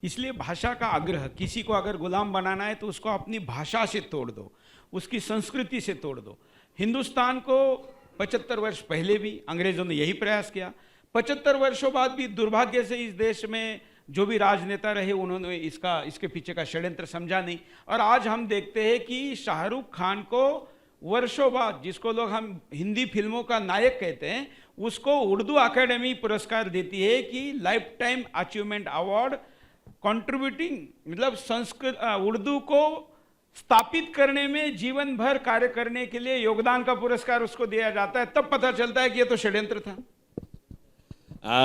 इसलिए भाषा का आग्रह, किसी को अगर गुलाम बनाना है तो उसको अपनी भाषा से तोड़ दो, उसकी संस्कृति से तोड़ दो। हिंदुस्तान को 75 वर्ष पहले भी अंग्रेजों ने यही प्रयास किया। 75 वर्षों बाद भी दुर्भाग्य से इस देश में जो भी राजनेता रहे उन्होंने इसके पीछे का षड्यंत्र समझा नहीं। और आज हम देखते हैं कि शाहरुख खान को वर्षों बाद, जिसको लोग हम हिंदी फिल्मों का नायक कहते हैं, उसको उर्दू अकेडमी पुरस्कार देती है कि life time achievement award, contributing, मतलब संस्कृत उर्दू को स्थापित करने में जीवन भर कार्य करने के लिए योगदान का पुरस्कार उसको दिया जाता है। तब पता चलता है कि ये तो षड्यंत्र था।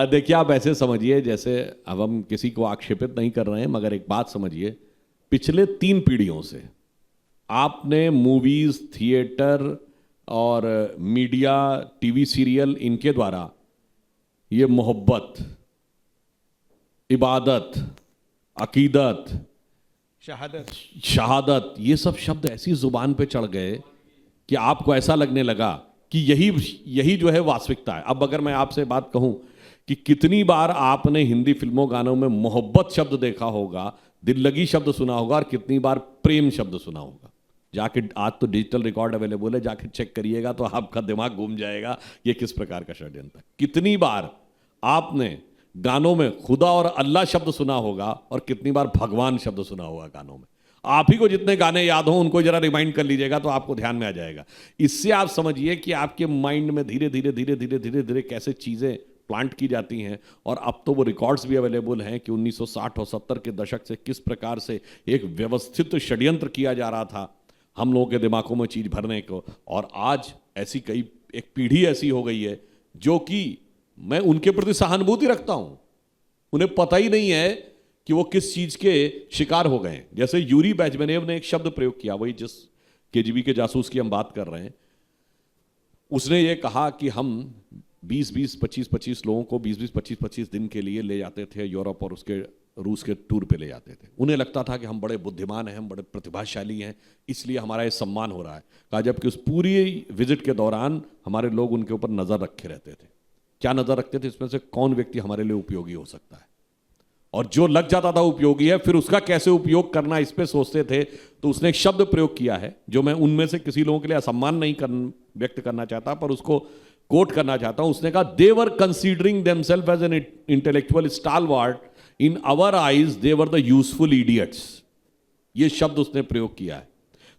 देखिए, आप ऐसे समझिए जैसे, अब हम किसी को आक्षेपित नहीं कर रहे हैं, मगर एक बात समझिए, पिछले 3 पीढ़ियों से आपने मूवीज, थिएटर और मीडिया, टीवी सीरियल, इनके द्वारा ये मोहब्बत, इबादत, अकीदत, शहादत, ये सब शब्द ऐसी जुबान पे चढ़ गए कि आपको ऐसा लगने लगा कि यही जो है वास्तविकता है। अब अगर मैं आपसे बात कहूं कि कितनी बार आपने हिंदी फिल्मों, गानों में मोहब्बत शब्द देखा होगा, दिल लगी शब्द सुना होगा, और कितनी बार प्रेम शब्द सुना होगा, जाके आज तो डिजिटल रिकॉर्ड अवेलेबल है, जाके चेक करिएगा तो आपका दिमाग घूम जाएगा ये किस प्रकार का षड्यंत्र है। कितनी बार आपने गानों में खुदा और अल्लाह शब्द सुना होगा, और कितनी बार भगवान शब्द सुना होगा गानों में। आप ही को जितने गाने याद हों उनको जरा रिमाइंड कर लीजिएगा तो आपको ध्यान में आ जाएगा। इससे आप समझिए कि आपके माइंड में धीरे धीरे कैसे चीजें प्लांट की जाती हैं। और अब तो वो रिकॉर्ड्स भी अवेलेबल हैं कि 1960 और 70 के दशक से किस प्रकार से एक व्यवस्थित षड्यंत्र किया जा रहा था हम लोगों के दिमागों में चीज भरने को। और आज ऐसी एक पीढ़ी ऐसी हो गई है जो कि मैं उनके प्रति सहानुभूति रखता हूं, उन्हें पता ही नहीं है कि वो किस चीज के शिकार हो गए। जैसे यूरी बेजमेनेव ने एक शब्द प्रयोग किया, वही जिस केजीबी के जासूस की हम बात कर रहे हैं, उसने ये कहा कि हम 20-20, 25-25 लोगों को 20-20, 25-25 दिन के लिए ले जाते थे यूरोप और उसके रूस के टूर पे ले जाते थे। उन्हें लगता था कि हम बड़े बुद्धिमान हैं, हम बड़े प्रतिभाशाली हैं, इसलिए हमारा ये सम्मान हो रहा है। कहा जबकि उस पूरी विजिट के दौरान हमारे लोग उनके ऊपर नजर रखे रहते थे। क्या नजर रखते थे? इसमें से कौन व्यक्ति हमारे लिए उपयोगी हो सकता है, और जो लग जाता था उपयोगी है, फिर उसका कैसे उपयोग करना इस पे सोचते थे। तो उसने एक शब्द प्रयोग किया है जो मैं उनमें से किसी लोगों के लिए असम्मान नहीं व्यक्त करना चाहता, पर उसको कोट करना चाहता हूं। उसने कहा, they were considering themselves as an intellectual stalwart, in our eyes they were the useful idiots. ये शब्द उसने प्रयोग किया है।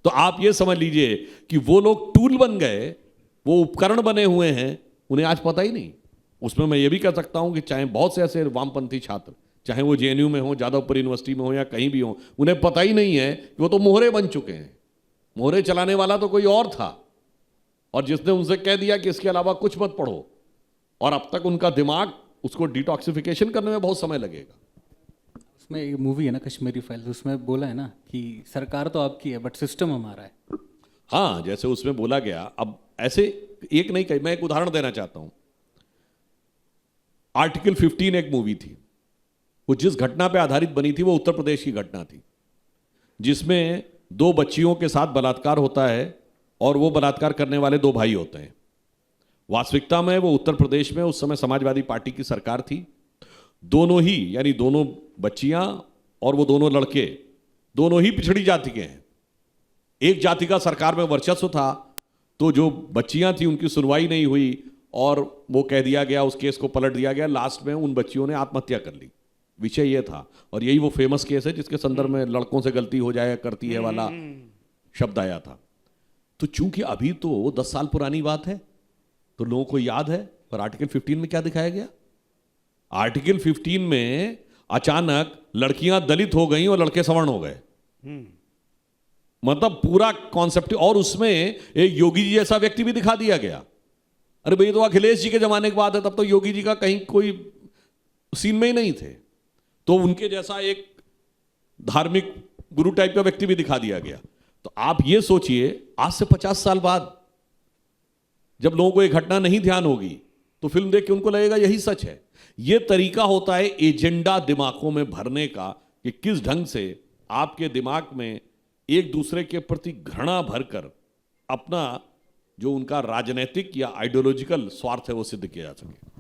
तो आप ये समझ लीजिए कि वो लोग टूल बन गए, वो उपकरण बने हुए हैं, उन्हें आज पता ही नहीं। उसमें मैं ये भी कह सकता हूं कि चाहे बहुत से ऐसे वामपंथी छात्र, चाहे वो जेएनयू में हो, जादवपुर यूनिवर्सिटी में हो, या कहीं भी हो, उन्हें पता ही नहीं है कि वो तो मोहरे बन चुके हैं। मोहरे चलाने वाला तो कोई और था, और जिसने उनसे कह दिया कि इसके अलावा कुछ मत पढ़ो, और अब तक उनका दिमाग उसको डिटॉक्सिफिकेशन करने में बहुत समय लगेगा। उसमें एक मूवी है ना, कश्मीरी फाइल्स, उसमें बोला है ना कि सरकार तो आपकी है बट सिस्टम हमारा है। हाँ, जैसे उसमें बोला गया। अब ऐसे एक नहीं कही, मैं एक उदाहरण देना चाहता हूं। आर्टिकल 15 एक मूवी थी, वो जिस घटना पे आधारित बनी थी वो उत्तर प्रदेश की घटना थी, जिसमें 2 बच्चियों के साथ बलात्कार होता है, और वो बलात्कार करने वाले 2 भाई होते हैं। वास्तविकता में वो उत्तर प्रदेश में उस समय समाजवादी पार्टी की सरकार थी। दोनों ही, यानी दोनों बच्चियां और वो दोनों लड़के, दोनों ही पिछड़ी जाति के हैं। एक जाति का सरकार में वर्चस्व था, तो जो बच्चियां थी उनकी सुनवाई नहीं हुई, और वो कह दिया गया, उस केस को पलट दिया गया। लास्ट में उन बच्चियों ने आत्महत्या कर ली। विषय ये था, और यही वो फेमस केस है जिसके संदर्भ में लड़कों से गलती हो जाए करती है वाला शब्द आया था। तो चूंकि अभी तो 10 साल पुरानी बात है, तो लोगों को याद है। पर आर्टिकल 15 में क्या दिखाया गया? आर्टिकल 15 में अचानक लड़कियां दलित हो गई और लड़के सवर्ण हो गए। मतलब पूरा कॉन्सेप्ट। और उसमें एक योगी जी जैसा व्यक्ति भी दिखा दिया गया। अरे भाई, तो अखिलेश जी के जमाने की बात है, तब तो योगी जी का कहीं कोई सीन में ही नहीं थे। तो उनके जैसा एक धार्मिक गुरु टाइप का व्यक्ति भी दिखा दिया गया। तो आप ये सोचिए, आज से 50 साल बाद जब लोगों को ये घटना नहीं ध्यान होगी, तो फिल्म देख के उनको लगेगा यही सच है। ये तरीका होता है एजेंडा दिमागों में भरने का, कि किस ढंग से आपके दिमाग में एक दूसरे के प्रति घृणा भरकर अपना जो उनका राजनीतिक या आइडियोलॉजिकल स्वार्थ है वो सिद्ध किया जा सके।